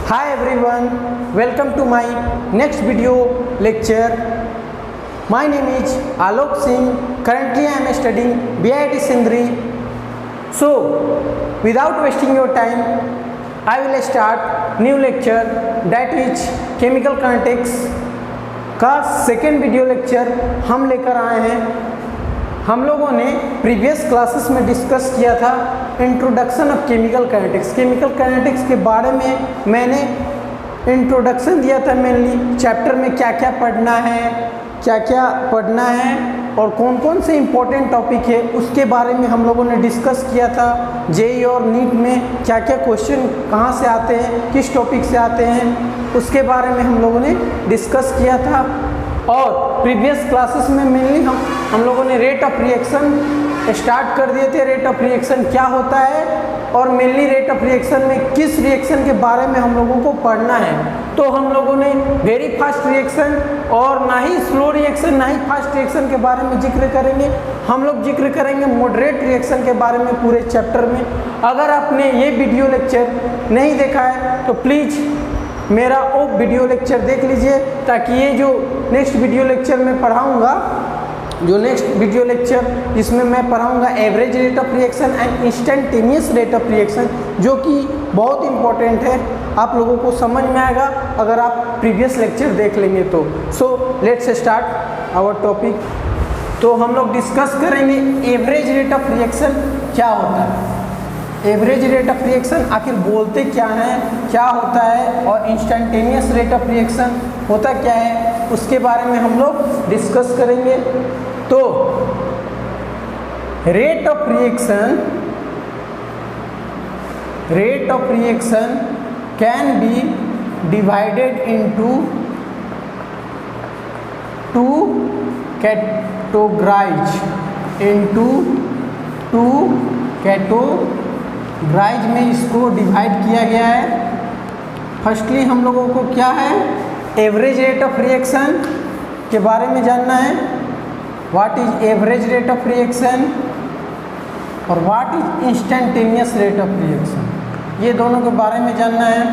Hi everyone, welcome to my next video lecture. My name is Alok Singh. Currently I am studying BIT Sindri. So, without wasting your time, I will start new lecture, that is chemical kinetics का second video lecture हम लेकर आए हैं। हम लोगों ने previous classes में discuss किया था introduction of chemical kinetics. Chemical kinetics के बारे में मैंने इंट्रोडक्शन दिया था। मेनली चैप्टर में क्या क्या पढ़ना है और कौन कौन से इम्पोर्टेंट टॉपिक है उसके बारे में हम लोगों ने डिस्कस किया था। जेईई और नीट में क्या क्या क्वेश्चन कहाँ से आते हैं, किस टॉपिक से आते हैं, उसके बारे में हम लोगों ने डिस्कस किया था। और प्रीवियस क्लासेस में मेनली हम लोगों ने रेट ऑफ रिएक्शन स्टार्ट कर दिए थे। रेट ऑफ रिएक्शन क्या होता है और मेनली रेट ऑफ रिएक्शन में किस रिएक्शन के बारे में हम लोगों को पढ़ना है। तो हम लोगों ने वेरी फास्ट रिएक्शन और ना ही स्लो रिएक्शन ना ही फास्ट रिएक्शन के बारे में जिक्र करेंगे। हम लोग जिक्र करेंगे मॉडरेट रिएक्शन के बारे में पूरे चैप्टर में। अगर आपने ये वीडियो लेक्चर नहीं देखा है तो प्लीज़ मेरा वो वीडियो लेक्चर देख लीजिए, ताकि ये जो नेक्स्ट वीडियो लेक्चर में पढ़ाऊँगा, जो नेक्स्ट वीडियो लेक्चर जिसमें मैं पढ़ाऊँगा average rate of reaction and instantaneous rate of reaction, जो कि बहुत इंपॉर्टेंट है, आप लोगों को समझ में आएगा अगर आप प्रीवियस लेक्चर देख लेंगे तो। So let's start our topic. तो हम लोग डिस्कस करेंगे एवरेज रेट ऑफ रिएक्शन क्या होता है, एवरेज रेट ऑफ रिएक्शन आखिर बोलते क्या हैं, क्या होता है, और इंस्टेंटेनियस रेट ऑफ रिएक्शन होता क्या है, उसके बारे में हम लोग डिस्कस करेंगे। तो rate of reaction can be divided into two categories में इसको डिवाइड किया गया है। फर्स्टली हम लोगों को क्या है, एवरेज रेट ऑफ रिएक्शन के बारे में जानना है। What is average rate of reaction और what is instantaneous rate of reaction, ये दोनों के बारे में जानना है।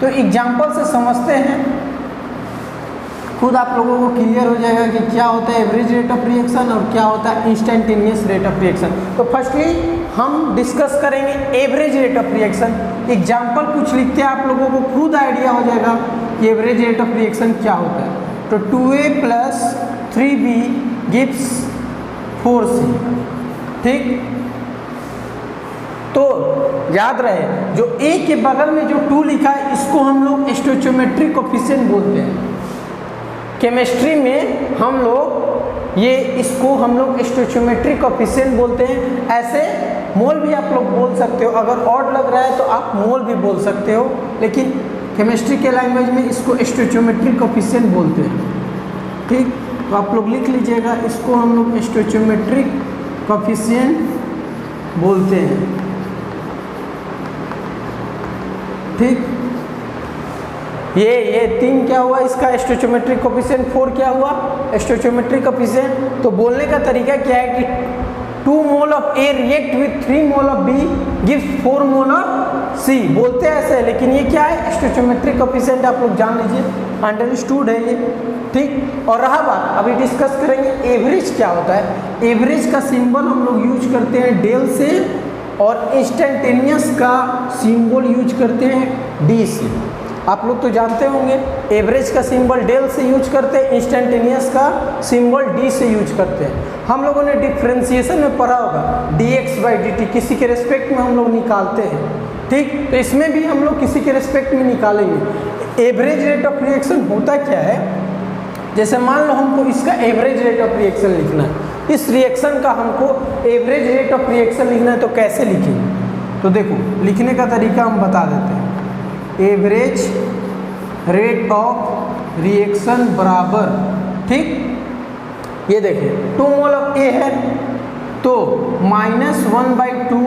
तो एग्जांपल से समझते हैं, खुद आप लोगों को क्लियर हो जाएगा कि क्या होता है एवरेज रेट ऑफ रिएक्शन और क्या होता है इंस्टेंटेनियस रेट ऑफ रिएक्शन। तो फर्स्टली हम डिस्कस करेंगे average rate of reaction. Example कुछ लिखते हैं, आप लोगों को खुद आइडिया हो जाएगा कि एवरेज रेट ऑफ रिएक्शन क्या होता है। तो 2A + 3B गिव्स 4C, ठीक। तो याद रहे, जो A के बगल में जो 2 लिखा है इसको हम लोग स्टोइचियोमेट्रिक कोएफिशिएंट बोलते हैं। केमिस्ट्री में हम लोग इसको हम लोग स्टोइचियोमेट्रिक कोएफिशिएंट बोलते हैं। ऐसे मोल भी आप लोग बोल सकते हो, अगर ऑड लग रहा है तो आप मोल भी बोल सकते हो, लेकिन केमिस्ट्री के लैंग्वेज में इसको स्टोइचियोमेट्रिक कोएफिशिएंट बोलते हैं, ठीक। तो आप लोग लिख लीजिएगा, इसको हम लोग स्टोइचियोमेट्रिक कोएफिशिएंट बोलते हैं, ठीक। ये 3 क्या हुआ इसका स्टोइचियोमेट्रिक कोएफिशिएंट, 4 क्या हुआ स्टोइचियोमेट्रिक कोएफिशिएंट। तो बोलने का तरीका क्या है कि 2 mole of A react with 3 mole of B gives 4 mole of C। बोलते हैं ऐसे, लेकिन ये क्या है स्टोइचियोमेट्रिक कोएफिशिएंट, आप लोग जान लीजिए, अंडरस्टूड है ये, ठीक। और रहा बात, अभी डिस्कस करेंगे एवरेज क्या होता है। एवरेज का सिंबल हम लोग यूज करते हैं डेल से, और इंस्टेंटेनियस का सिंबल यूज करते हैं D से। आप लोग तो जानते होंगे एवरेज का सिंबल डेल से यूज करते हैं, इंस्टेंटेनियस का सिंबल D से यूज करते हैं। हम लोगों ने डिफ्रेंसिएशन में पढ़ा होगा dx/dt किसी के रेस्पेक्ट में हम लोग निकालते हैं, ठीक। तो इसमें भी हम लोग किसी के रेस्पेक्ट में निकालेंगे। एवरेज रेट ऑफ रिएक्शन होता क्या है, जैसे मान लो हमको इसका एवरेज रेट ऑफ रिएक्शन लिखना है, इस रिएक्शन का हमको एवरेज रेट ऑफ रिएक्शन लिखना है, तो कैसे लिखेंगे। तो देखो, लिखने का तरीका हम बता देते हैं। एवरेज रेट ऑफ रिएक्शन बराबर, ठीक, ये देखिए 2 मोल ऑफ A है तो -1/2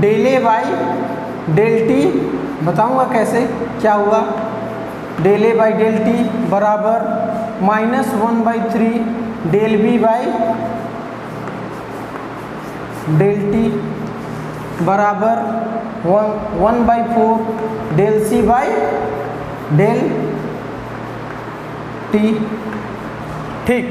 del A by del T, बताऊंगा कैसे क्या हुआ, del A by del T बराबर -1/3 del B by del T बराबर 1/4 del C by del T. ठीक,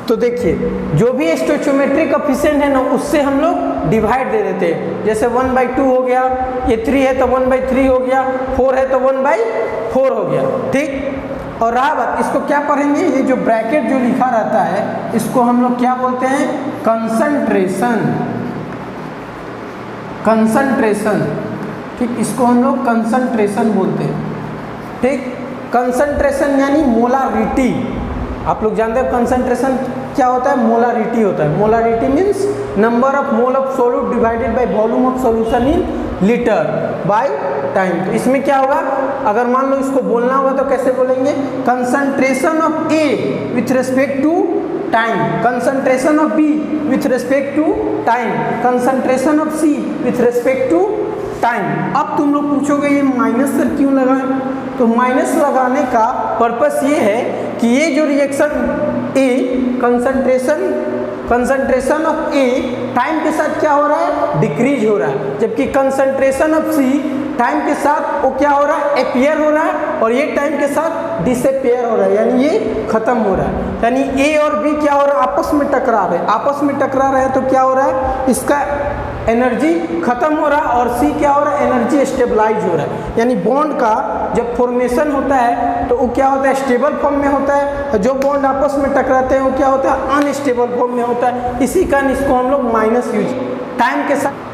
तो देखिए जो भी स्टोइचियोमेट्रिक कोएफिशिएंट है ना उससे हम लोग डिवाइड दे देते हैं। जैसे 1/2 हो गया, ये 3 है तो 1/3 हो गया, 4 है तो 1/4 हो गया। ठीक, और रहा बात, इसको क्या पढ़ेंगे, ये जो ब्रैकेट जो लिखा रहता है इसको हम लोग क्या बोलते हैं, कंसंट्रेशन। कंसंट्रेशन, ठीक, इसको हम लोग कंसंट्रेशन बोलते हैं। ठीक, कंसंट्रेशन यानी मोलारिटी। आप लोग जानते हैं कंसंट्रेशन क्या होता है, मोलारिटी होता है। Molarity means number of mole of solute divided by volume of solution in litre by time. तो इसमें क्या होगा, अगर मान लो इसको बोलना होगा तो कैसे बोलेंगे, concentration of A with respect to time, concentration of B with respect to time, concentration of C with respect to time. अब तुम लोग पूछोगे ये माइनस सर क्यों लगाएं, तो माइनस लगाने का पर्पस ये है कि ये जो reaction A concentration of A time के साथ क्या हो रहा है, डिक्रीज हो रहा है, जबकि कंसंट्रेशन ऑफ सी टाइम के साथ वो क्या हो रहा है, अपियर हो रहा है, और ये टाइम के साथ डिसअपियर हो रहा है, यानी ये खत्म हो रहा है। यानी ए और बी क्या हो रहा है, आपस में टकरा रहे, आपस में टकरा रहे तो क्या हो रहा है, इसका एनर्जी खत्म हो रहा है, और सी क्या हो रहा है, एनर्जी स्टेबलाइज हो रहा है। यानी बॉन्ड का जब फॉर्मेशन होता है तो वो क्या होता है, स्टेबल फॉर्म में होता है, जो बॉन्ड आपस में टकराते हैं वो क्या होता है, अनस्टेबल फॉर्म में होता है। इसी कारण इसको हम लोग माइनस यूज टाइम के साथ।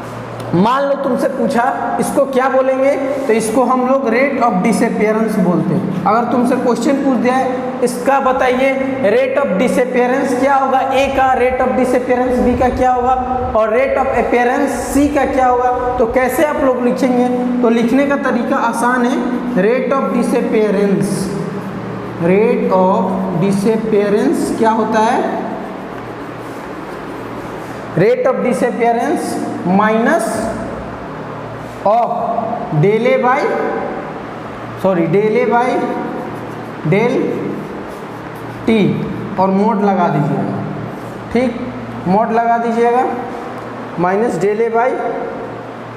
मान लो तुमसे पूछा इसको क्या बोलेंगे, तो इसको हम लोग रेट ऑफ डिसअपियरेंस बोलते हैं। अगर तुमसे क्वेश्चन पूछ दिया है इसका बताइए रेट ऑफ डिसअपियरेंस क्या होगा, ए का रेट ऑफ डिसअपियरेंस बी का क्या होगा, और रेट ऑफ अपियरेंस सी का क्या होगा, तो कैसे आप लोग लिखेंगे, तो लिखने का तरीका आसान है। Rate of disappearance, rate of disappearance क्या होता है, rate of disappearance minus of del A by del T, और मोड लगा दीजिएगा। ठीक, मोड लगा दीजिएगा, minus del A by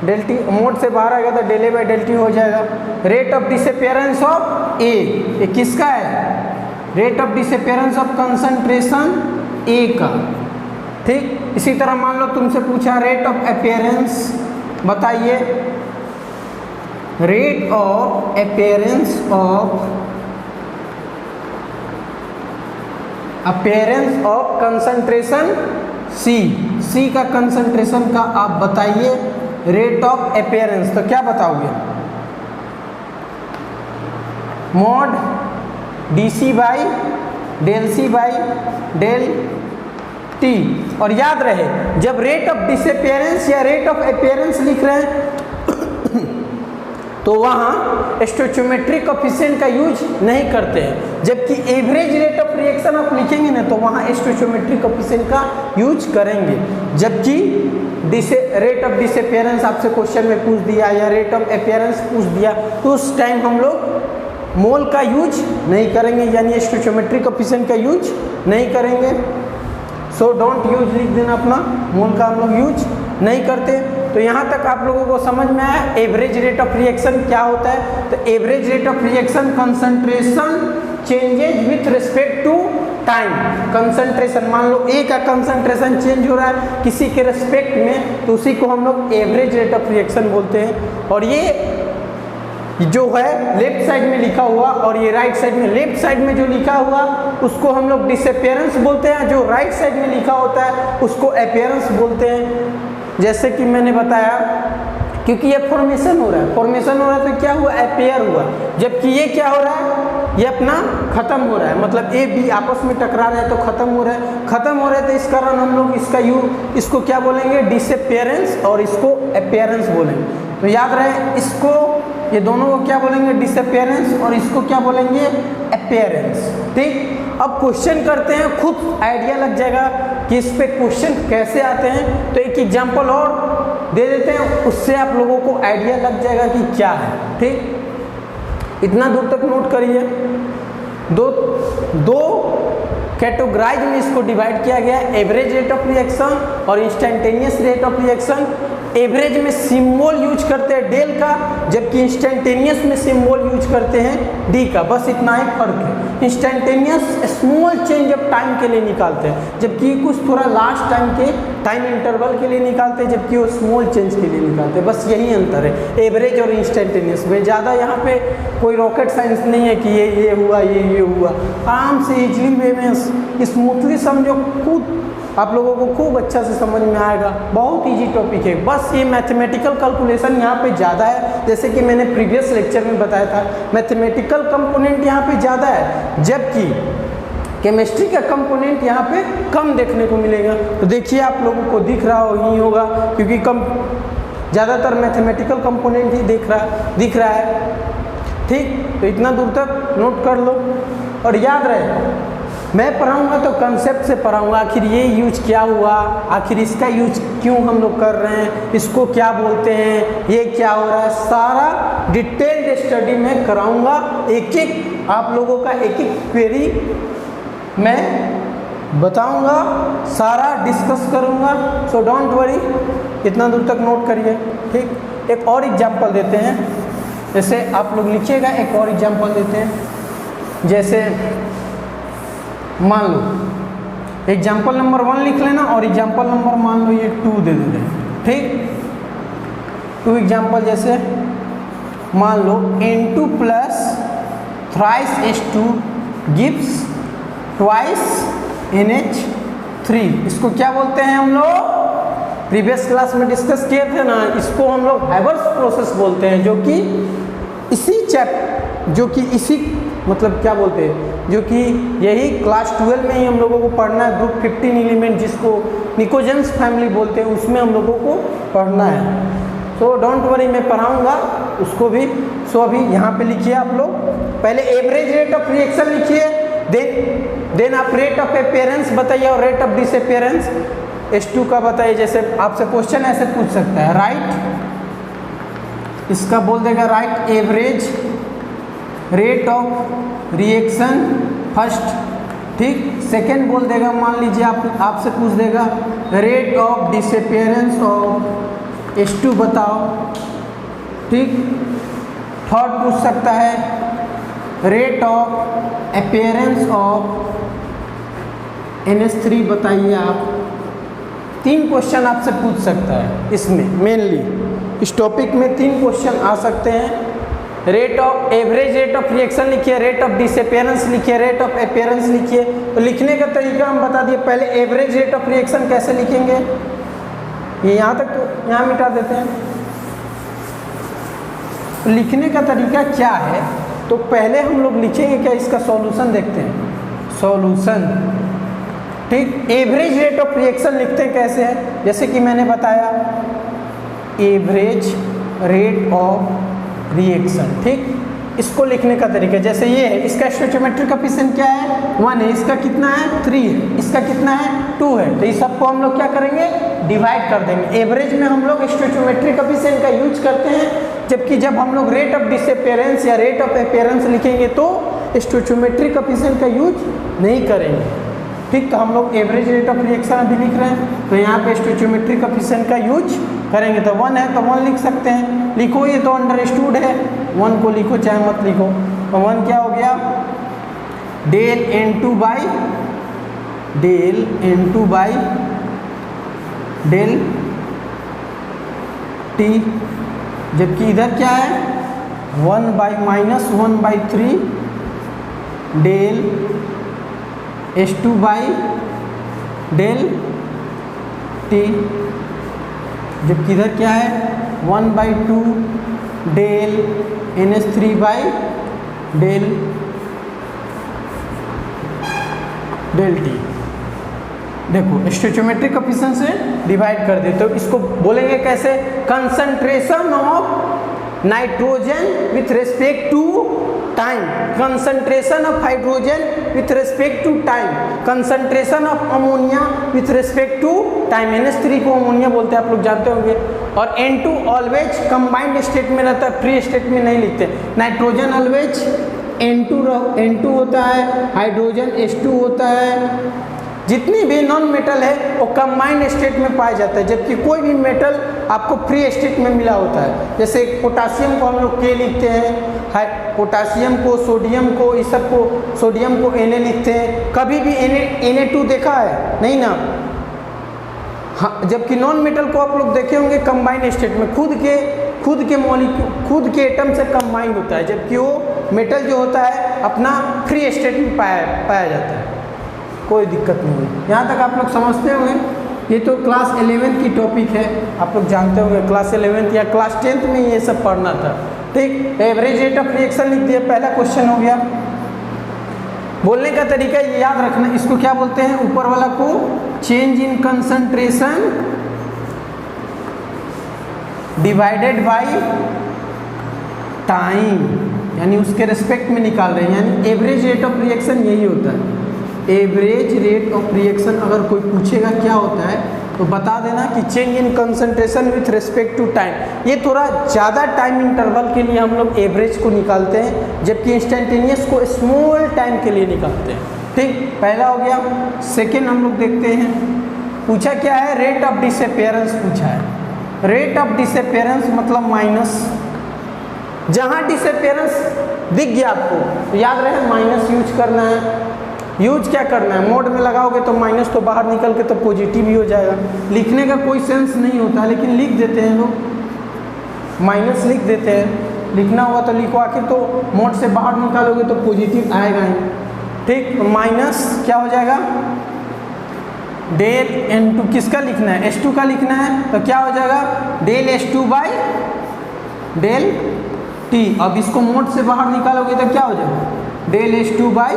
del T, mod से बाहर आएगा तो del A by del T हो जाएगा। Rate of disappearance of A, ये किसका है, rate of disappearance of concentration A का। ठीक, इसी तरह मान लो तुमसे पूछा रेट ऑफ अपीयरेंस बताइए, rate of appearance of concentration C का कंसंट्रेशन का आप बताइए रेट ऑफ अपीयरेंस, तो क्या बताओगे, mod DC by del C by del T. और याद रहे जब रेट ऑफ डिसअपियरेंस या रेट ऑफ अपीयरेंस लिख रहे हैं तो वहाँ स्टोइचियोमेट्रिक कोएफिशिएंट का यूज नहीं करते हैं, जबकि एवरेज रेट ऑफ रिएक्शन आप लिखेंगे ना तो वहाँ स्टोइचियोमेट्रिक कोएफिशिएंट का यूज करेंगे। जबकि रेट ऑफ डिसअपियरेंस आपसे क्वेश्चन में पूछ दिया या रेट ऑफ अपीयरेंस पूछ दिया तो उस टाइम हम लोग मोल का यूज नहीं करेंगे, यानी स्टोइचियोमेट्रिक कोएफिशिएंट का यूज नहीं करेंगे। सो डोंट यूज, लिख देना अपना, मोल का हम लोग यूज नहीं करते। तो यहाँ तक आप लोगों को समझ में आया एवरेज रेट ऑफ रिएक्शन क्या होता है। तो average rate of reaction concentration changes with respect to time. Concentration, मान लो ए का कंसंट्रेशन चेंज हो रहा है किसी के रिस्पेक्ट में, तो उसी को हम लोग एवरेज रेट ऑफ रिएक्शन बोलते हैं। और ये जो है लेफ्ट साइड में लिखा हुआ और ये राइट साइड में, लेफ्ट साइड में जो लिखा हुआ उसको हम लोग डिसअपियरेंस बोलते हैं, जो राइट साइड में लिखा होता है उसको अपीयरेंस बोलते हैं। जैसे कि मैंने बताया क्योंकि ये फॉर्मेशन हो रहा है, फॉर्मेशन हो रहा है तो क्या हुआ, अपीयर हुआ, जबकि ये क्या हो रहा है, ये अपना खत्म हो रहा है, मतलब ए बी आपस में टकरा रहे हैं तो खत्म हो रहा है, खत्म हो रहे हैं तो इस कारण हम लोग इसको क्या बोलेंगे, डिसअपियरेंस, और इसको अपीयरेंस बोलेंगे। तो याद रहे इसको, ये दोनों को क्या बोलेंगे, डिसअपियरेंस, और इसको क्या बोलेंगे, अपीयरेंस। ठीक, अब क्वेश्चन करते हैं, खुद आइडिया लग जाएगा कि इस पे क्वेश्चन कैसे आते हैं। तो एक एग्जांपल और दे देते हैं, उससे आप लोगों को आइडिया लग जाएगा कि क्या है। ठीक, इतना दूर तक नोट करिए। दो कैटेगराइज में इसको डिवाइड किया गया है, एवरेज रेट ऑफ रिएक्शन और instantaneous rate of reaction. Average में सिंबल यूज करते हैं डेल का, जबकि इंस्टेंटेनियस में सिंबल यूज करते हैं डी का। बस इतना ही फर्क है। Instantaneous small change of time के लिए निकालते हैं, जबकि कुछ थोड़ा लास्ट टाइम के टाइम इंटरवल के लिए निकालते हैं, जबकि वो स्मॉल चेंज के लिए निकालते हैं। बस यही अंतर है एवरेज और इंस्टेंटेनियस में। ज़्यादा यहाँ पे कोई रॉकेट साइंस नहीं है कि ये हुआ ये हुआ। आराम से इजली वे में स्मूथली समझो, खुद आप लोगों को खूब अच्छा से समझ में आएगा। बहुत इजी टॉपिक है। बस ये मैथमेटिकल कैलकुलेशन यहाँ पे ज़्यादा है, जैसे कि मैंने प्रीवियस लेक्चर में बताया था, मैथमेटिकल कंपोनेंट यहाँ पे ज़्यादा है, जबकि केमिस्ट्री का कंपोनेंट यहाँ पे कम देखने को मिलेगा। तो देखिए आप लोगों को दिख रहा ही होगा, क्योंकि कम ज़्यादातर मैथमेटिकल कंपोनेंट ही दिख रहा है। ठीक, तो इतना दूर तक नोट कर लो और याद रहे, मैं पढ़ाऊँगा तो कंसेप्ट से पढ़ाऊँगा। आखिर ये यूज क्या हुआ, आखिर इसका यूज क्यों हम लोग कर रहे हैं, इसको क्या बोलते हैं, ये क्या हो रहा है, सारा डिटेल्ड स्टडी मैं कराऊँगा। एक एक आप लोगों का एक एक क्वेरी मैं बताऊँगा, सारा डिस्कस करूँगा। सो डोंट वरी, इतना दूर तक नोट करिए। ठीक, एक और एग्जाम्पल देते हैं, जैसे आप लोग लिखिएगा, एक और एग्जाम्पल देते हैं। जैसे मान लो एग्जाम्पल नंबर 1 लिख लेना और एग्जाम्पल नंबर मान लो ये 2 दे देते हैं। ठीक, 2 एग्जाम्पल, जैसे मान लो N2 plus thrice H2 gives twice NH3। इसको क्या बोलते हैं हम लोग? प्रीवियस क्लास में डिस्कस किए थे ना, इसको हम लोग हैबर्स प्रोसेस बोलते हैं, जो कि इसी मतलब क्या बोलते हैं, जो कि यही क्लास 12 में ही हम लोगों को पढ़ना है। ग्रुप 15 एलिमेंट जिसको निकोजेंस फैमिली बोलते हैं, उसमें हम लोगों को पढ़ना है। सो डोंट वरी, मैं पढ़ाऊँगा उसको भी। सो अभी यहाँ पे लिखिए आप लोग, पहले एवरेज रेट ऑफ रिएक्शन लिखिए, देन आप रेट ऑफ अपीयरेंस बताइए और रेट ऑफ डिसअपीयरेंस H2 का बताइए। जैसे आपसे क्वेश्चन ऐसे पूछ सकता है, राइट, इसका बोल देगा right average rate of reaction first. ठीक, सेकेंड बोल देगा, मान लीजिए आपसे पूछ देगा rate of disappearance of H2 बताओ। ठीक, थर्ड पूछ सकता है rate of appearance of NH3 बताइए आप। 3 क्वेश्चन आपसे पूछ सकता है इसमें, मेनली इस टॉपिक में 3 क्वेश्चन आ सकते हैं। Rate of average rate of reaction लिखिए, रेट ऑफ डिसअपीयरेंस लिखिए, रेट ऑफ अपीयरेंस लिखिए। तो लिखने का तरीका हम बता दिए। पहले एवरेज रेट ऑफ रिएक्शन कैसे लिखेंगे, ये यहाँ तक, तो यहाँ मिटा देते हैं। तो लिखने का तरीका क्या है, तो पहले हम लोग लिखेंगे क्या, इसका सॉल्यूशन देखते हैं। सॉल्यूशन, ठीक, एवरेज रेट ऑफ रिएक्शन लिखते हैं कैसे है, जैसे कि मैंने बताया एवरेज रेट ऑफ रिएक्शन। ठीक, इसको लिखने का तरीका जैसे ये है, इसका स्टोइचोमेट्रिक कोएफिशिएंट क्या है, 1 है, इसका कितना है 3 है, इसका कितना है 2 है। तो इस सबको हम लोग क्या करेंगे, डिवाइड कर देंगे। एवरेज में हम लोग स्टोइचोमेट्रिक कोएफिशिएंट का यूज करते हैं, जबकि जब हम लोग रेट ऑफ डिसअपीयरेंस या रेट ऑफ अपीयरेंस लिखेंगे तो स्टोइचोमेट्रिक कोएफिशिएंट का यूज नहीं करेंगे। ठीक, तो हम लोग एवरेज रेट ऑफ रिएक्शन अभी लिख रहे हैं, तो यहाँ पे स्टोइचोमेट्रिक कोएफिशिएंट का यूज करेंगे। तो 1 है तो 1 लिख सकते हैं, लिखो, ये तो अंडरस्टूड है, 1 को लिखो चाहे मत लिखो। तो 1 क्या हो गया, del N2 by del T, जबकि इधर क्या है 1 by minus 1/3 del H2 by del T, जबकि इधर क्या है 1/2 del NH3 by del T। देखो स्टोइचोमेट्रिक कोएफिशिएंट से डिवाइड कर दे, तो इसको बोलेंगे कैसे, concentration of nitrogen with respect to time, concentration of hydrogen with respect to time, concentration of ammonia with respect to time. NH3 को अमोनिया बोलते हैं, आप लोग जानते होंगे। और N2 ऑलवेज कंबाइंड स्टेट में रहता है, फ्री स्टेट में नहीं लिखते। नाइट्रोजन ऑलवेज N2 होता है, हाइड्रोजन H2 होता है। जितनी भी नॉन मेटल है वो कंबाइंड स्टेट में पाया जाता है, जबकि कोई भी मेटल आपको फ्री स्टेट में मिला होता है। जैसे पोटासियम को हम लोग के लिखते हैं, पोटासियम को, सोडियम को, इस सब को, सोडियम को Na लिखते हैं। कभी भी Na2 देखा है? नहीं ना। हाँ, जबकि नॉन मेटल को आप लोग देखे होंगे कंबाइंड स्टेट में, खुद के मॉलिक्यूल, खुद के एटम से कंबाइंड होता है, जबकि वो मेटल जो होता है अपना फ्री स्टेट में पाया जाता है। कोई दिक्कत नहीं है, यहाँ तक आप लोग समझते होंगे। ये तो क्लास 11 की टॉपिक है, आप लोग जानते होंगे क्लास 11 या क्लास 10 में ये सब पढ़ना था। ठीक, एवरेज रेट ऑफ रिएक्शन लिख दिया, पहला क्वेश्चन हो गया। बोलने का तरीका ये याद रखना, इसको क्या बोलते हैं? ऊपर वाला को change in concentration divided by time, यानी उसके रेस्पेक्ट में निकाल रहे हैं, यानी एवरेज रेट ऑफ रिएक्शन यही होता है। एवरेज रेट ऑफ रिएक्शन अगर कोई पूछेगा क्या होता है तो बता देना कि change in concentration with respect to time. ये थोड़ा ज़्यादा टाइम इंटरवल के लिए हम लोग एवरेज को निकालते हैं, जबकि इंस्टेंटेनियस को स्मॉल टाइम के लिए निकालते हैं। ठीक, पहला हो गया। सेकेंड हम लोग देखते हैं, पूछा क्या है? रेट ऑफ डिसअपीयरेंस पूछा है। रेट ऑफ डिसअपीयरेंस मतलब माइनस, जहाँ डिसअपीयरेंस दिख गया आपको तो याद रहे माइनस यूज करना है। यूज क्या करना है? मोड में लगाओगे तो माइनस तो बाहर निकल के तो पॉजिटिव ही हो जाएगा। लिखने का कोई सेंस नहीं होता, लेकिन लिख देते हैं लोग, माइनस लिख देते हैं। लिखना होगा तो लिखो, आखिर तो मोड से बाहर निकालोगे तो पॉजिटिव आएगा ही। ठीक, माइनस क्या हो जाएगा? डेल N2 किसका लिखना है? H2 का लिखना है, तो क्या हो जाएगा? Del H2 by del T। अब इसको मोड से बाहर निकालोगे तो क्या हो जाएगा? Del H2 by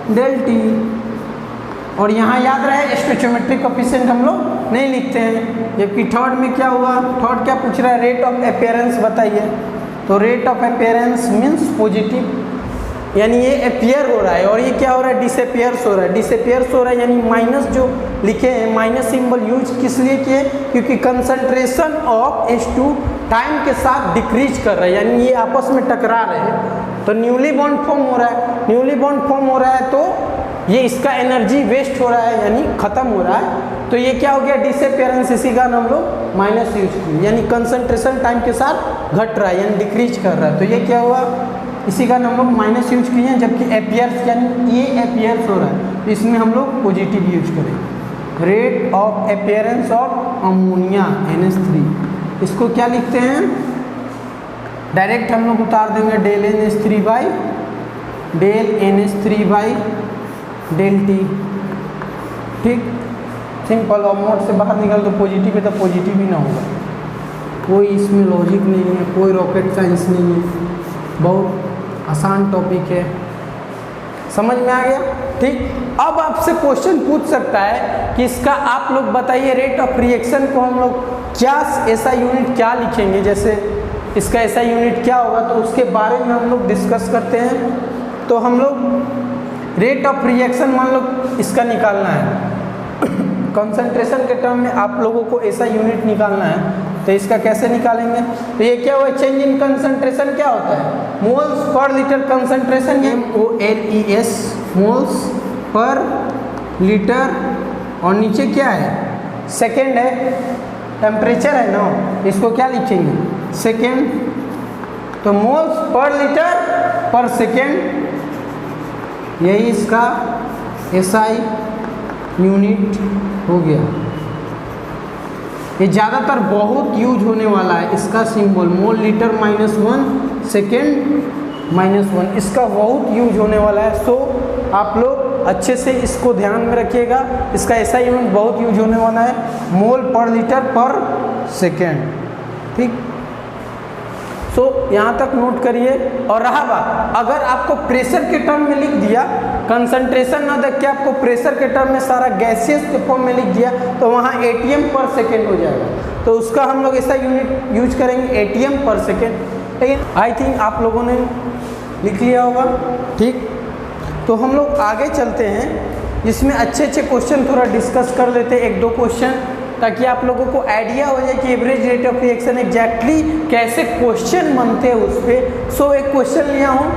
del T। और यहाँ याद रहे स्टोइचोमेट्रिक कोएफिशिएंट हम लोग नहीं लिखते हैं। जबकि थर्ड में क्या हुआ? थर्ड क्या पूछ रहा है? रेट ऑफ अपीयरेंस बताइए। तो rate of appearance means positive, यानी ये अपीयर हो रहा है, और ये क्या हो रहा है? डिसअपीयर्स हो रहा है। डिसअपीयर्स हो रहा है यानी माइनस जो लिखे हैं, माइनस सिंबल यूज किस लिए किए? क्योंकि कंसंट्रेशन ऑफ H2 टाइम के साथ डिक्रीज कर रहा है, यानी ये आपस में टकरा रहे हैं, तो न्यूली बॉन्ड फॉर्म हो रहा है। न्यूली बॉन्ड फॉर्म हो रहा है तो ये इसका एनर्जी वेस्ट हो रहा है, यानी खत्म हो रहा है। तो ये क्या हो गया? डिसअपीयरेंस। इसी का हम लोग माइनस यूज किए, यानी कंसंट्रेशन टाइम के साथ घट रहा है, यानी डिक्रीज कर रहा है। तो ये क्या हुआ? इसी का हम लोग माइनस यूज किए हैं। जबकि अपीयर्स यानी ये अपीयर्स हो रहा है, तो इसमें हम लोग पॉजिटिव यूज करें। Rate of appearance of ammonia NH3, इसको क्या लिखते हैं? डायरेक्ट हम लोग उतार देंगे del NH3 by del NH3 by del T। ठीक, सिंपल। और मोड से बाहर निकल तो पॉजिटिव है तो पॉजिटिव ही ना होगा। कोई इसमें लॉजिक नहीं है, कोई रॉकेट साइंस नहीं है, बहुत आसान टॉपिक है। समझ में आ गया? ठीक, अब आपसे क्वेश्चन पूछ सकता है कि इसका आप लोग बताइए रेट ऑफ रिएक्शन को हम लोग क्या ऐसा यूनिट क्या लिखेंगे, जैसे इसका ऐसा यूनिट क्या होगा, तो उसके बारे में हम लोग डिस्कस करते हैं। तो हम लोग रेट ऑफ रिएक्शन मान लो इसका निकालना है, कंसंट्रेशन के टर्म में आप लोगों को ऐसा यूनिट निकालना है, तो इसका कैसे निकालेंगे? तो ये क्या हुआ? चेंज इन कंसंट्रेशन क्या होता है? मोल्स पर लीटर कंसंट्रेशन, ये MOLES, मोल्स पर लीटर, और नीचे क्या है? सेकेंड है, टेम्परेचर है ना, इसको क्या लिखेंगे? सेकेंड। तो मोल्स पर लीटर पर सेकेंड, यही इसका SI यूनिट हो गया। ये ज़्यादातर बहुत यूज होने वाला है, इसका सिंबल मोल लीटर -1 सेकेंड -1, इसका बहुत यूज होने वाला है। सो आप लोग अच्छे से इसको ध्यान में रखिएगा, इसका ऐसा यूनिट बहुत यूज होने वाला है, मोल पर लीटर पर सेकेंड। ठीक, सो यहाँ तक नोट करिए। और रहा बात, अगर आपको प्रेशर के टर्म में लिख दिया, कंसंट्रेशन ना देख के आपको प्रेशर के टर्म में सारा गैसियस के फॉर्म में लिख दिया, तो वहाँ ATM पर सेकेंड हो जाएगा, तो उसका हम लोग ऐसा यूनिट यूज करेंगे ATM पर सेकेंड। लेकिन आई थिंक आप लोगों ने लिख लिया होगा। ठीक, तो हम लोग आगे चलते हैं, जिसमें अच्छे अच्छे क्वेश्चन थोड़ा डिस्कस कर लेते हैं, 1-2 क्वेश्चन, ताकि आप लोगों को आइडिया हो जाए कि average rate of reaction exactly कैसे क्वेश्चन बनते हैं उस पर। सो एक क्वेश्चन लिया हूँ,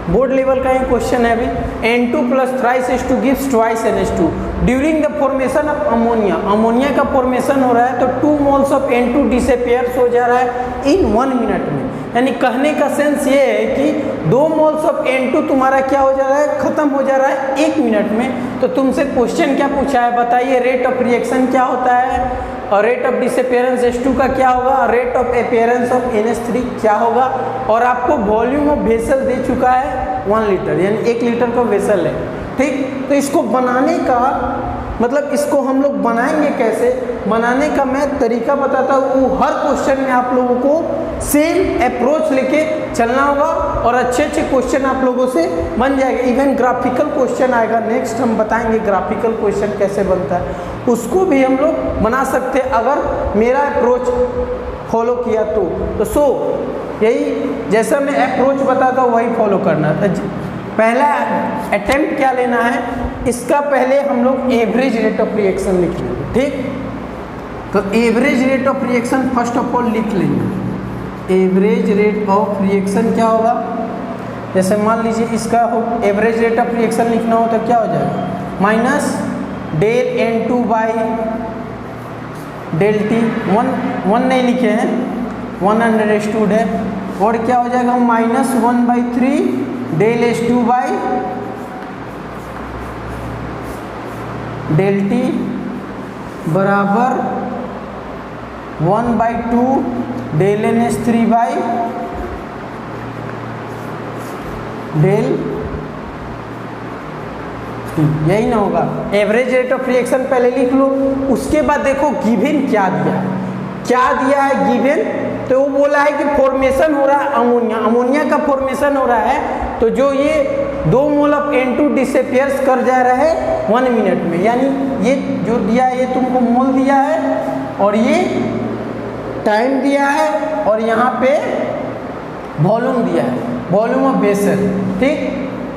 बोर्ड लेवल का ये क्वेश्चन है अभी। N2 plus thrice H2 gives twice NH2 during the formation of ammonia. Ammonia का फॉर्मेशन हो रहा है तो 2 मोल्स ऑफ N2 डिसअपियर्स हो जा रहा है इन 1 मिनट में। यानी कहने का सेंस ये है कि 2 मोल्स ऑफ N2 तुम्हारा क्या हो जा रहा है, खत्म हो जा रहा है 1 मिनट में। तो तुमसे क्वेश्चन क्या पूछा है, बताइए रेट ऑफ रिएक्शन क्या होता है और रेट ऑफ डिसअपियरेंस H2 का क्या होगा, rate of appearance of NH3 क्या होगा। और आपको वॉल्यूम ऑफ वेसल दे चुका है 1 लीटर, यानी 1 लीटर का वेसल है। ठीक, तो इसको बनाने का मतलब इसको हम लोग बनाएंगे कैसे, बनाने का मैं तरीका बताता हूँ। हर क्वेश्चन में आप लोगों को सेम अप्रोच लेके चलना होगा और अच्छे अच्छे क्वेश्चन आप लोगों से बन जाएगा। इवन ग्राफिकल क्वेश्चन आएगा, नेक्स्ट हम बताएंगे ग्राफिकल क्वेश्चन कैसे बनता है, उसको भी हम लोग बना सकते हैं अगर मेरा अप्रोच फॉलो किया तो सो यही जैसा मैं अप्रोच बताता हूँ वही फॉलो करना था। पहला अटेम्प्ट क्या लेना है, इसका पहले हम लोग एवरेज रेट ऑफ रिएक्शन लिख लेंगे। ठीक, तो average rate of reaction first of all लिख लेंगे। एवरेज रेट ऑफ रिएक्शन क्या होगा, जैसे मान लीजिए इसका हो एवरेज रेट ऑफ रिएक्शन लिखना हो तो क्या हो जाएगा, minus del N2 by del T। One नहीं लिखे हैं, 1 अंडरस्टूड है, और क्या हो जाएगा -1/3 del H2 by del T बराबर 1/2 डेल NH3 बाई डेल यही ना होगा। एवरेज रेट ऑफ रिएक्शन पहले लिख लो, उसके बाद देखो गिवन क्या दिया है गिवन। तो वो बोला है कि फॉर्मेशन हो रहा है अमोनिया का फॉर्मेशन हो रहा है, तो जो ये 2 मोल ऑफ N2 डिसअपियर्स कर जा रहा है 1 मिनट में। यानी ये जो दिया है ये तुमको मोल दिया है और ये टाइम दिया है और यहाँ पे वॉल्यूम दिया है, वॉल्यूम ऑफ वेसल। ठीक,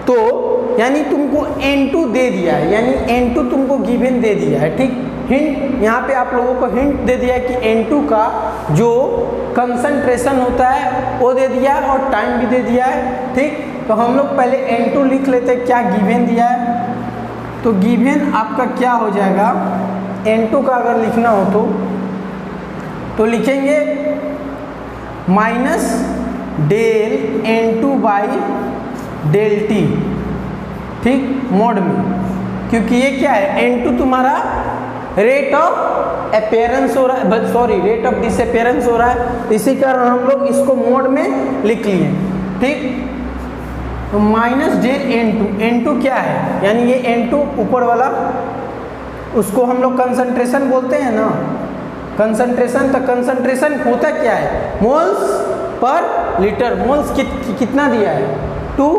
तो यानी तुमको N2 दे दिया है, यानी N2 तुमको गिवन दे दिया है। ठीक, हिंट यहाँ पे आप लोगों को हिंट दे दिया है कि N2 का जो कंसंट्रेशन होता है वो दे दिया है और टाइम भी दे दिया है। ठीक, तो हम लोग पहले N2 लिख लेते हैं क्या गिवन दिया है। तो गिवन आपका क्या हो जाएगा, N2 का अगर लिखना हो तो लिखेंगे minus del N2 by del T। ठीक, मोड में, क्योंकि ये क्या है N2 तुम्हारा रेट ऑफ अपीयरेंस हो रहा है, सॉरी रेट ऑफ डिसअपियरेंस हो रहा है, इसी कारण हम लोग इसको मोड में लिख लिए। ठीक, तो माइनस डेल N2 क्या है, यानी ये N2 ऊपर वाला, उसको हम लोग कंसंट्रेशन बोलते हैं ना, कंसंट्रेशन। तो कंसंट्रेशन होता क्या है, मोल्स पर लीटर। मोल्स कितना दिया है 2,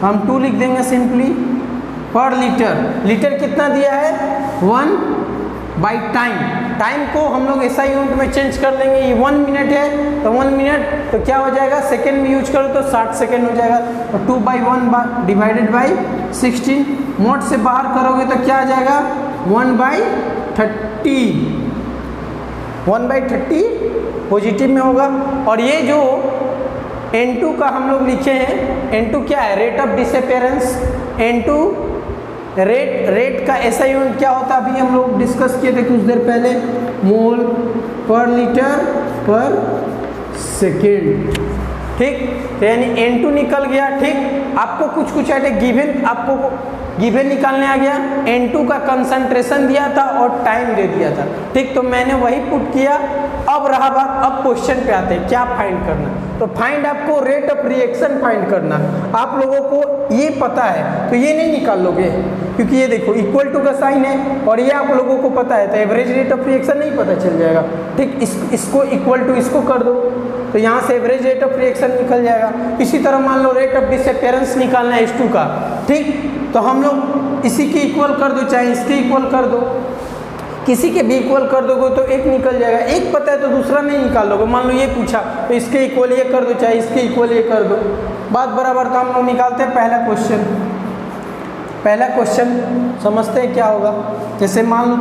हम 2 लिख देंगे सिंपली, पर लीटर कितना दिया है 1/टाइम। टाइम को हम लोग SI यूनिट में चेंज कर लेंगे, ये 1 मिनट है तो 1 मिनट तो क्या हो जाएगा, सेकेंड में यूज करो तो 60 सेकेंड हो जाएगा। तो 2/1 डिवाइडेड बाई 16, मोड से बाहर करोगे तो क्या आ जाएगा 1/30, 1/30 पॉजिटिव में होगा। और ये जो N2 का हम लोग लिखे हैं, N2 क्या है, rate of disappearance. N2 rate का SI यूनिट क्या होता है, अभी हम लोग डिस्कस किए थे कुछ देर पहले, मोल पर लीटर पर सेकेंड। ठीक, तो यानी N2 निकल गया। ठीक, आपको कुछ ऐसे गिवन, आपको गिवन निकालने आ गया, N2 का कंसंट्रेशन दिया था और टाइम दे दिया था। ठीक, तो मैंने वही पुट किया। अब रहा बात, अब क्वेश्चन पे आते हैं क्या फाइंड करना। तो फाइंड आपको रेट ऑफ रिएक्शन फाइंड करना। आप लोगों को ये पता है तो ये नहीं निकाल लोगे, क्योंकि ये देखो इक्वल टू का साइन है और ये आप लोगों को पता है, तो एवरेज रेट ऑफ रिएक्शन नहीं पता चल जाएगा। ठीक, इसको इक्वल टू इसको कर दो तो यहाँ से एवरेज रेट ऑफ रिएक्शन निकल जाएगा। इसी तरह मान लो रेट ऑफ डिसअपियरेंस निकालना है H2 का। ठीक, तो हम लोग इसी के इक्वल कर दो, चाहे इसके इक्वल कर दो, किसी के भी इक्वल कर दोगे तो एक निकल जाएगा। एक पता है तो दूसरा नहीं निकाल लोगे। मान लो ये पूछा तो इसके इक्वल ये कर दो, चाहे इसके इक्वल ये कर दो, बात बराबर। तो हम लोग निकालते हैं पहला क्वेश्चन समझते हैं क्या होगा। जैसे मान लो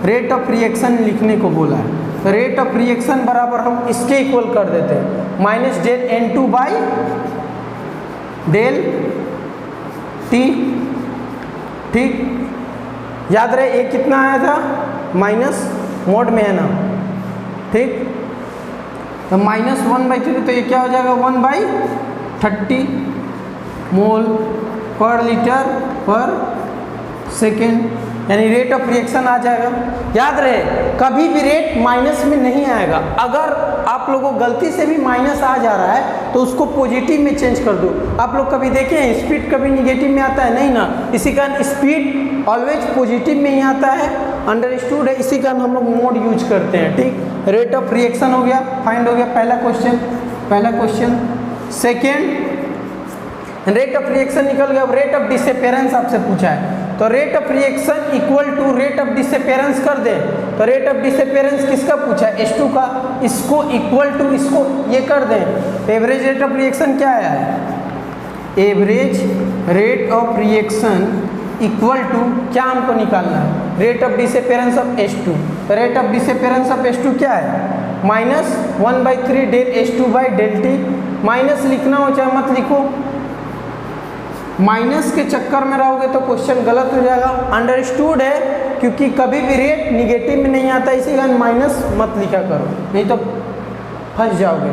रेट ऑफ रिएक्शन लिखने को बोला है, तो रेट ऑफ रिएक्शन बराबर हम इसके इक्वल कर देते हैं, minus del N2 by del T, ठीक। याद रहे ए कितना आया था, माइनस मोड में है ना, ठीक। तो -1/3 तो ये क्या हो जाएगा 1/30 मोल पर लीटर पर सेकेंड, यानी रेट ऑफ रिएक्शन आ जाएगा। याद रहे कभी भी रेट माइनस में नहीं आएगा। अगर आप लोगों को गलती से भी माइनस आ जा रहा है तो उसको पॉजिटिव में चेंज कर दो। आप लोग कभी देखे हैं स्पीड कभी निगेटिव में आता है, नहीं ना, इसी कारण स्पीड ऑलवेज पॉजिटिव में ही आता है, अंडरस्टूड है, इसी कारण हम लोग मोड यूज करते हैं, ठीक। रेट ऑफ रिएक्शन हो गया, फाइंड हो गया पहला question. Second rate of reaction निकल गया। अब रेट ऑफ डिसअपियरेंस आपसे पूछा है, तो rate of reaction equal to rate of disappearance कर दे। तो रेट ऑफ डिसअपियरेंस किसका पूछा है, H2 का, इसको इक्वल टू इसको ये कर दें। एवरेज रेट ऑफ रिएक्शन क्या आया है, average rate of reaction equal to क्या हमको निकालना है, rate of disappearance of H2। तो rate of disappearance of H2 क्या है, -1/3 डेल H2/ΔT। माइनस लिखना हो चाहे मत लिखो, माइनस के चक्कर में रहोगे तो क्वेश्चन गलत हो जाएगा, अंडरस्टूड है, क्योंकि कभी भी रेट निगेटिव में नहीं आता, इसी कारण माइनस मत लिखा करो, नहीं तो फंस जाओगे।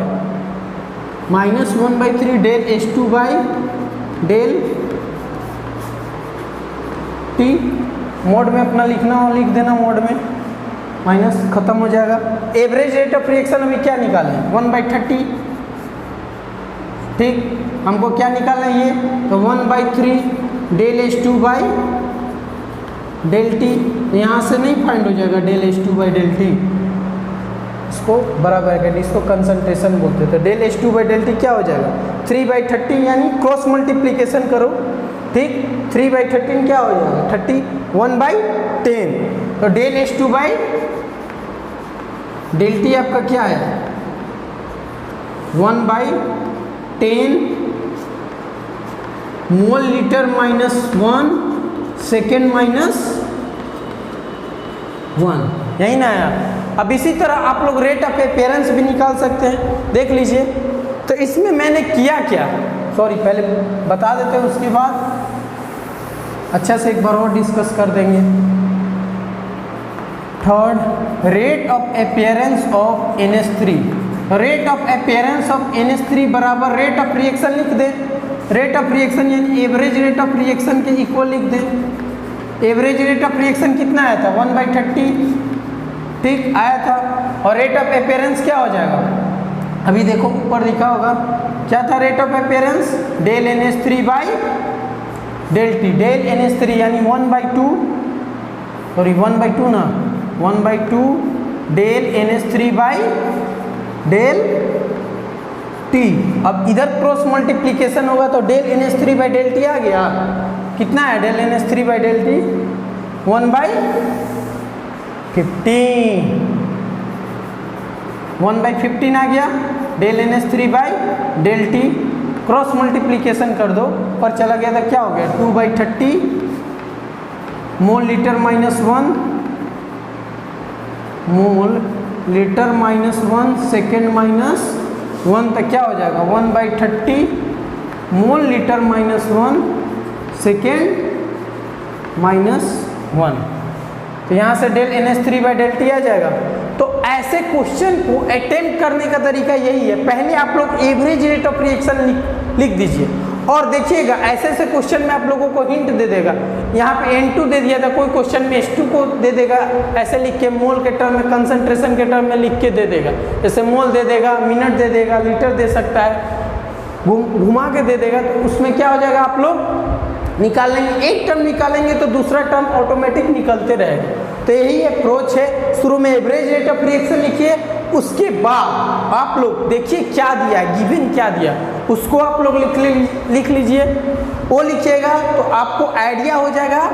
-1/3 डेल H2/ΔT, मोड में अपना लिखना हो लिख देना, मोड में माइनस खत्म हो जाएगा। एवरेज रेट ऑफ रिएक्शन अभी क्या निकालें, 1/30, ठीक। हमको क्या निकालना है ये, तो 1/3 डेल H2/ΔT, यहाँ से नहीं फाइंड हो जाएगा डेल H2/ΔT, इसको बराबर कर, इसको कंसंट्रेशन बोलते हैं। तो डेल H2/ΔT क्या हो जाएगा 3/30, यानी क्रॉस मल्टीप्लीकेशन करो, ठीक। 3/13 क्या हो जाएगा 30, 1/10। तो डेल H2/ΔT आपका क्या है 1/10 मोल लीटर -1 सेकेंड -1, यही ना आया। अब इसी तरह आप लोग रेट ऑफ अपीयरेंस भी निकाल सकते हैं, देख लीजिए। तो इसमें मैंने किया क्या, सॉरी पहले बता देते हैं, उसके बाद अच्छा से एक बार और डिस्कस कर देंगे। Third, rate of appearance of NH3। Rate of appearance of NH3 बराबर रेट ऑफ रिएक्शन लिख दे। रेट ऑफ रिएक्शन यानी एवरेज रेट ऑफ रिएक्शन के इक्वल लिख दे। एवरेज रेट ऑफ रिएक्शन कितना आया था 1/30, ठीक आया था। और रेट ऑफ अपीयरेंस क्या हो जाएगा, अभी देखो ऊपर लिखा होगा, क्या था rate of appearance, del NH3/ΔT, del NH3 यानी 1/2 ना 1/2 डेल NH3/ΔT। अब इधर क्रॉस मल्टीप्लीकेशन होगा तो डेल NH3/ΔT आ गया, कितना है डेल NH3/ΔT 1/15 आ गया डेल NH3/ΔT। क्रॉस मल्टीप्लीकेशन कर दो, पर चला गया था क्या हो गया 2/30 mole litre -1 mole litre -1 second -1 तक क्या हो जाएगा 1/30 मोल लीटर -1 सेकेंड -1। तो यहाँ से डेल NH3/ΔT आ जाएगा। तो ऐसे क्वेश्चन को अटेम्प्ट करने का तरीका यही है, पहले आप लोग एवरेज रेट ऑफ रिएक्शन लिख दीजिए और देखिएगा ऐसे ऐसे क्वेश्चन में आप लोगों को हिंट दे देगा। यहाँ पे N2 दे दिया था, कोई क्वेश्चन में H2 को दे देगा, ऐसे लिख के मोल के टर्म में कंसंट्रेशन के टर्म में लिख के दे देगा। जैसे मोल दे देगा, मिनट दे देगा, लीटर दे सकता है, घुमा के दे देगा। तो उसमें क्या हो जाएगा आप लोग निकालेंगे, एक टर्म निकालेंगे तो दूसरा टर्म ऑटोमेटिक निकलते रहेगा। तो यही अप्रोच है, शुरू में एवरेज रेट ऑफ रिएक्शन लिखिए, उसके बाद आप लोग देखिए क्या दिया, गिवन क्या दिया, उसको आप लोग लिख लीजिए। वो लिखिएगा तो आपको आइडिया हो जाएगा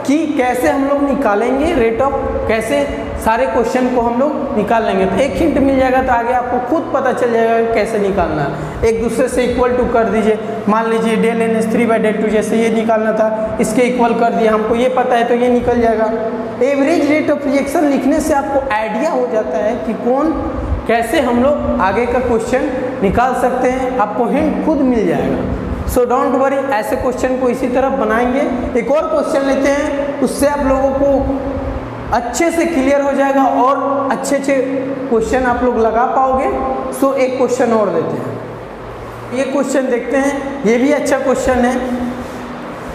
कि कैसे हम लोग निकालेंगे रेट ऑफ, कैसे सारे क्वेश्चन को हम लोग निकाल लेंगे। तो एक हिंट मिल जाएगा तो आगे आपको खुद पता चल जाएगा कि कैसे निकालना है। एक दूसरे से इक्वल टू कर दीजिए, मान लीजिए डेल NH3/ΔT जैसे ये निकालना था, इसके इक्वल कर दिया, हमको ये पता है तो ये निकल जाएगा। एवरेज रेट ऑफ रिएक्शन लिखने से आपको आइडिया हो जाता है कि कौन कैसे हम लोग आगे का क्वेश्चन निकाल सकते हैं, आपको हिंट खुद मिल जाएगा। सो डोंट वरी, ऐसे क्वेश्चन को इसी तरह बनाएंगे। एक और क्वेश्चन लेते हैं, उससे आप लोगों को अच्छे से क्लियर हो जाएगा और अच्छे अच्छे क्वेश्चन आप लोग लगा पाओगे। सो एक क्वेश्चन और लेते हैं, ये क्वेश्चन देखते हैं। ये भी अच्छा क्वेश्चन है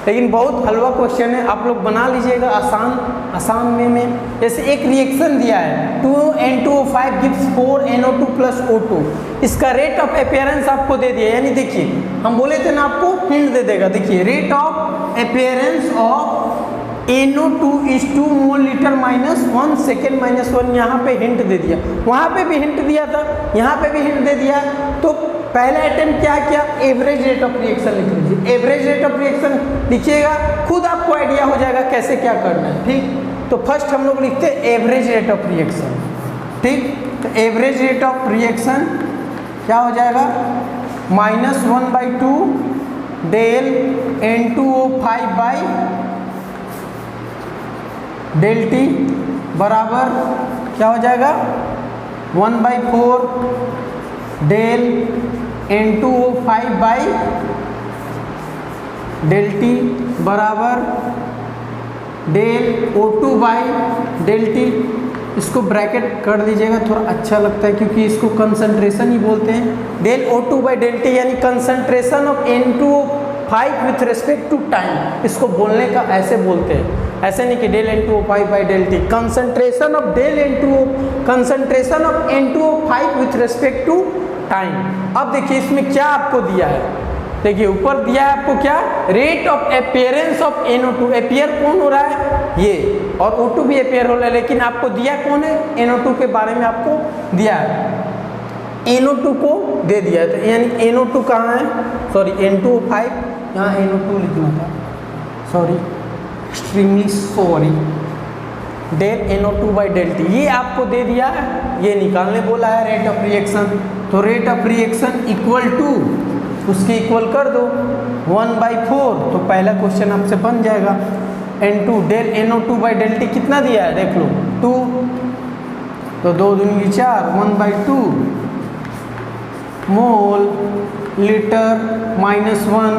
लेकिन बहुत हलवा क्वेश्चन है, आप लोग बना लीजिएगा आसान वे में। जैसे एक रिएक्शन दिया है 2N2O5 gives 4NO2 plus O2, इसका रेट ऑफ अपीयरेंस आपको दे दिया। यानी देखिए हम बोले थे ना, आपको हिंट दे देगा। देखिए rate of appearance of NO2 is 2 mole litre -1 second -1, यहाँ पे हिंट दे दिया, वहाँ पे भी हिंट दिया था, यहाँ पे भी हिंट दे दिया। तो पहला अटेम्प्ट क्या किया, एवरेज रेट ऑफ रिएक्शन लिख लीजिए। एवरेज रेट ऑफ रिएक्शन लिखिएगा, खुद आपको आइडिया हो जाएगा कैसे क्या करना है। ठीक, तो फर्स्ट हम लोग लिखते हैं एवरेज रेट ऑफ रिएक्शन। ठीक, तो एवरेज रेट ऑफ रिएक्शन क्या हो जाएगा, -1/2 del N2O5 by del T बराबर क्या हो जाएगा, 1/4 del N2O5 by del T बराबर del O2 by del T. इसको ब्रैकेट कर दीजिएगा, थोड़ा अच्छा लगता है क्योंकि इसको कंसंट्रेशन ही बोलते हैं। Del O2 by del T यानी concentration of N2O5 with respect to time, इसको बोलने का ऐसे बोलते हैं, ऐसे नहीं कि del N2O5 by del T. Concentration of concentration of N2O5 with respect to time. अब देखिए इसमें क्या आपको दिया है, देखिए ऊपर दिया है आपको क्या, rate of appearance of NO2। Appear कौन हो रहा है, ये, और O2 भी अपीयर हो रहा है, लेकिन आपको दिया कौन है, NO2 के बारे में आपको दिया है, NO2 को दे दिया है। तो यानी NO2 कहाँ है, सॉरी N2O5, यहाँ NO2 लिखना था, sorry extremely sorry, del NO2 by del T, ये आपको दे दिया है, ये निकालने बोला है रेट ऑफ रिएक्शन। तो rate of reaction equal to, उसके इक्वल कर दो 1/4, तो पहला क्वेश्चन आपसे बन जाएगा। N2 del NO2 by del T कितना दिया है देख लो, 2, तो 2 दूनी 4, 1/2 मोल लीटर -1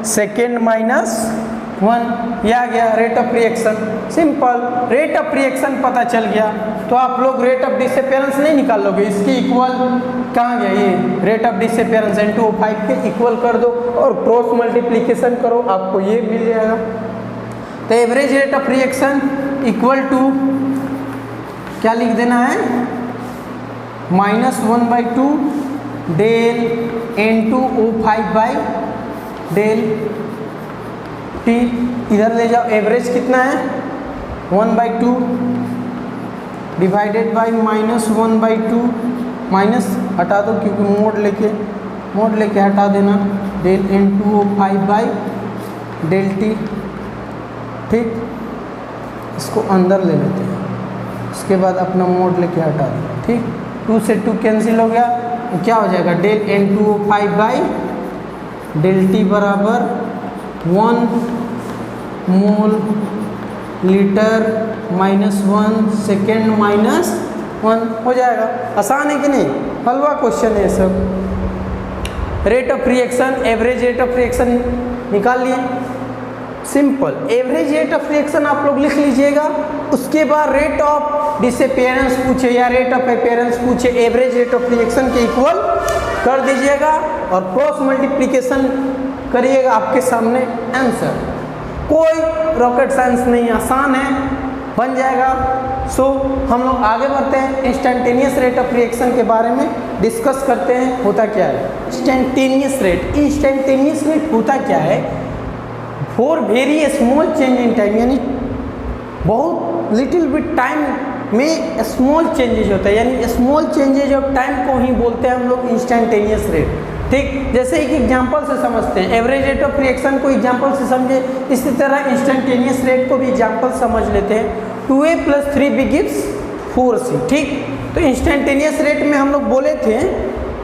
सेकेंड -1, यह आ गया rate of reaction. Simple, rate of reaction पता चल गया तो आप लोग रेट ऑफ डिसअपीयरेंस नहीं निकाल लोगे, इसके इक्वल कहाँ गया, ये रेट ऑफ डिसअपीयरेंस N2O5 के इक्वल कर दो और क्रॉस मल्टीप्लिकेशन करो, आपको ये मिल जाएगा। तो average rate of reaction equal to क्या लिख देना है, -1/2 del N2O5 by del T, इधर ले जाओ, एवरेज कितना है 1/2 डिवाइडेड बाई -1/2, माइनस हटा दो क्योंकि मोड लेके हटा देना, del N2O5 by del T. ठीक, इसको अंदर ले लेते हैं, उसके बाद अपना मोड लेके हटा देना। ठीक, 2 से 2 कैंसिल हो गया, तो क्या हो जाएगा, del N2O5 by del T बराबर 1 मोल लीटर -1 सेकेंड -1 हो जाएगा। आसान है कि नहीं, हलवा क्वेश्चन है सब। Rate of reaction, average rate of reaction निकाल लिए, simple. Average rate of reaction आप लोग लिख लीजिएगा, उसके बाद रेट ऑफ डिसअपीयरेंस पूछे या रेट ऑफ अपीयरेंस पूछे, एवरेज रेट ऑफ रिएक्शन के इक्वल कर दीजिएगा और क्रॉस मल्टीप्लिकेशन करिएगा, आपके सामने आंसर। कोई रॉकेट साइंस नहीं, आसान है, बन जाएगा। सो हम लोग आगे बढ़ते हैं, इंस्टेंटेनियस रेट ऑफ रिएक्शन के बारे में डिस्कस करते हैं। होता क्या है इंस्टेंटेनियस रेट होता क्या है, for very small change in time, यानी बहुत लिटिल बिट टाइम में स्मॉल चेंजेज होता है, यानी स्मॉल चेंजेज ऑफ टाइम को ही बोलते हैं हम लोग इंस्टेंटेनियस रेट। ठीक, जैसे एक एग्जांपल से समझते हैं, एवरेज रेट ऑफ रिएक्शन को एग्जांपल से समझे, इसी तरह इंस्टेंटेनियस रेट को भी एग्जांपल समझ लेते हैं। 2a + 3b gives 4c। ठीक, तो इंस्टेंटेनियस रेट में हम लोग बोले थे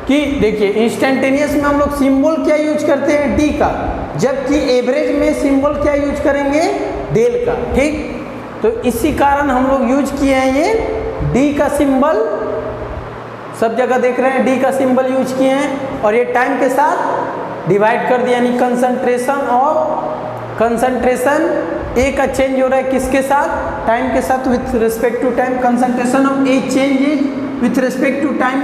कि देखिए इंस्टेंटेनियस में हम लोग सिंबल क्या यूज करते हैं, डी का, जबकि एवरेज में सिंबल क्या यूज करेंगे, डेल का। ठीक, तो इसी कारण हम लोग यूज किए हैं ये डी का सिंबल, सब जगह देख रहे हैं डी का सिंबल यूज किए हैं, और ये टाइम के साथ डिवाइड कर दिया, यानी कंसंट्रेशन ए का चेंज हो रहा है किसके साथ, टाइम के साथ, with respect to time. Concentration of A changes with respect to time,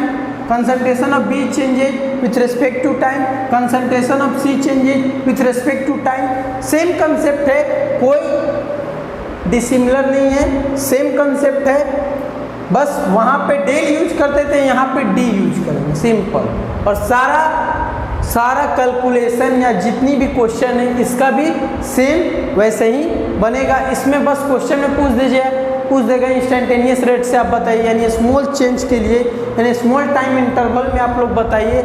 concentration of B changes with respect to time, concentration of C changes with respect to time. Same concept है, कोई dissimilar नहीं है, same concept है, बस वहाँ पे del use करते थे, यहाँ पे डी यूज करेंगे, सिंपल। और सारा कैलकुलेशन या जितनी भी क्वेश्चन है इसका भी सेम वैसे ही बनेगा। इसमें बस क्वेश्चन में पूछ देगा इंस्टेंटेनियस रेट से आप बताइए, यानी स्मॉल चेंज के लिए, यानी स्मॉल टाइम इंटरवल में आप लोग बताइए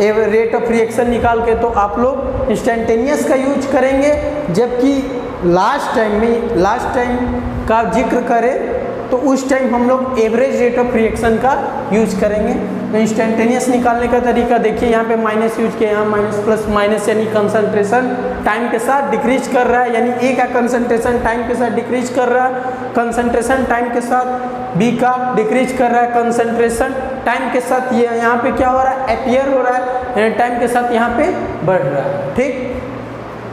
रेट ऑफ रिएक्शन निकाल के, तो आप लोग इंस्टेंटेनियस का यूज करेंगे। जबकि लास्ट टाइम का जिक्र करें तो उस टाइम हम लोग एवरेज रेट ऑफ रिएक्शन का यूज करेंगे। तो इंस्टेंटेनियस निकालने का तरीका देखिए, यहाँ पे माइनस यूज किया, यहाँ माइनस प्लस माइनस, यानी कंसंट्रेशन टाइम के साथ डिक्रीज कर रहा है, यानी ए का कंसंट्रेशन टाइम के साथ डिक्रीज कर रहा है, कंसंट्रेशन टाइम के साथ बी का डिक्रीज कर रहा है, कंसंट्रेशन टाइम के साथ ये यहाँ पे क्या हो रहा है, अपियर हो रहा है, यानी टाइम के साथ यहाँ पे बढ़ रहा है। ठीक,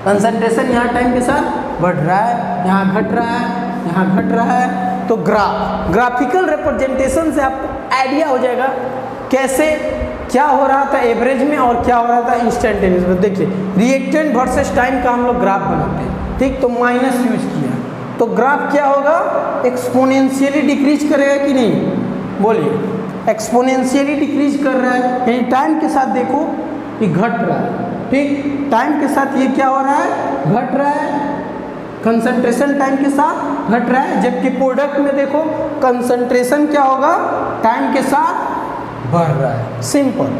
कंसंट्रेशन यहाँ टाइम के साथ बढ़ रहा है, यहाँ घट रहा है, यहाँ घट रहा है। तो ग्राफिकल रिप्रेजेंटेशन से आपको आइडिया हो जाएगा कैसे क्या हो रहा था एवरेज में और क्या हो रहा था इंस्टेंटेनियस में। देखिए रिएक्टेंट वर्सेस टाइम का हम लोग ग्राफ बनाते हैं, ठीक, तो माइनस यूज किया तो ग्राफ क्या होगा, एक्सपोनेंशियली डिक्रीज करेगा कि नहीं, बोलिए, एक्सपोनेंशियली डिक्रीज कर रहा है, यानी टाइम के साथ देखो ये घट रहा है। ठीक, टाइम के साथ ये क्या हो रहा है, घट रहा है, कंसंट्रेशन टाइम के साथ घट रहा है। जबकि प्रोडक्ट में देखो कंसंट्रेशन क्या होगा, टाइम के साथ बढ़ रहा है। सिंपल,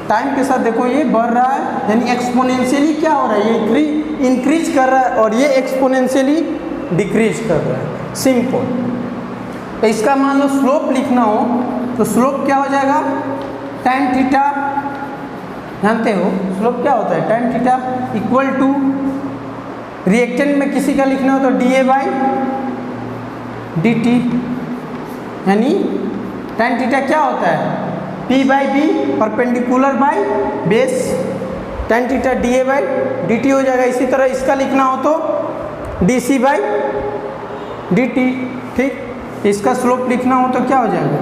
टाइम के साथ देखो ये बढ़ रहा है, यानी एक्सपोनेंशियली क्या हो रहा है, ये इंक्रीज कर रहा है और ये एक्सपोनेंशियली डिक्रीज कर रहा है। सिंपल। तो इसका मान लो स्लोप लिखना हो तो स्लोप क्या हो जाएगा, tan थीटा, जानते हो स्लोप क्या होता है, tan theta equal to, reactant में किसी का लिखना हो तो dA बाई dt, यानी tan थीटा क्या होता है, P by B perpendicular by base, tan theta dA by dt हो जाएगा। इसी तरह इसका लिखना हो तो dC बाई dt। ठीक, इसका स्लोप लिखना हो तो क्या हो जाएगा,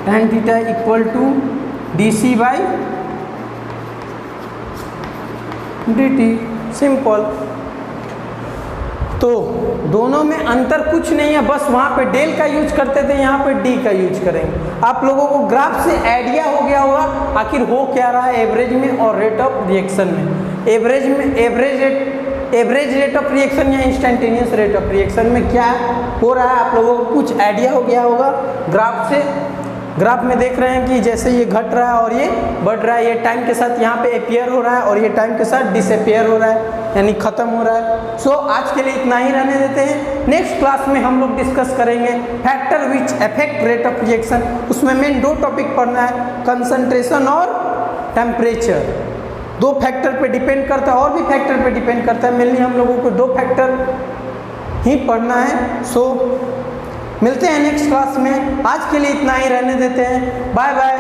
tan theta equal to dC by dt। Simple. तो दोनों में अंतर कुछ नहीं है, बस वहाँ पे डेल का यूज करते थे, यहाँ पे डी का यूज करेंगे। आप लोगों को ग्राफ से आइडिया हो गया होगा आखिर हो क्या रहा है एवरेज में और रेट ऑफ रिएक्शन में। एवरेज रेट ऑफ रिएक्शन या इंस्टेंटेनियस रेट ऑफ रिएक्शन में क्या हो रहा है आप लोगों को कुछ आइडिया हो गया होगा ग्राफ से। ग्राफ में देख रहे हैं कि जैसे ये घट रहा है और ये बढ़ रहा है, ये टाइम के साथ यहाँ पे अपियर हो रहा है और ये टाइम के साथ डिसअपियर हो रहा है, यानी खत्म हो रहा है। सो आज के लिए इतना ही रहने देते हैं। नेक्स्ट क्लास में हम लोग डिस्कस करेंगे factor which affect rate of reaction. उसमें मेन दो टॉपिक पढ़ना है, कंसंट्रेशन और टेम्परेचर। दो फैक्टर पे डिपेंड करता है और भी फैक्टर पे डिपेंड करता है, मेनली हम लोगों को दो फैक्टर ही पढ़ना है। सो मिलते हैं नेक्स्ट क्लास में। आज के लिए इतना ही रहने देते हैं। Bye bye.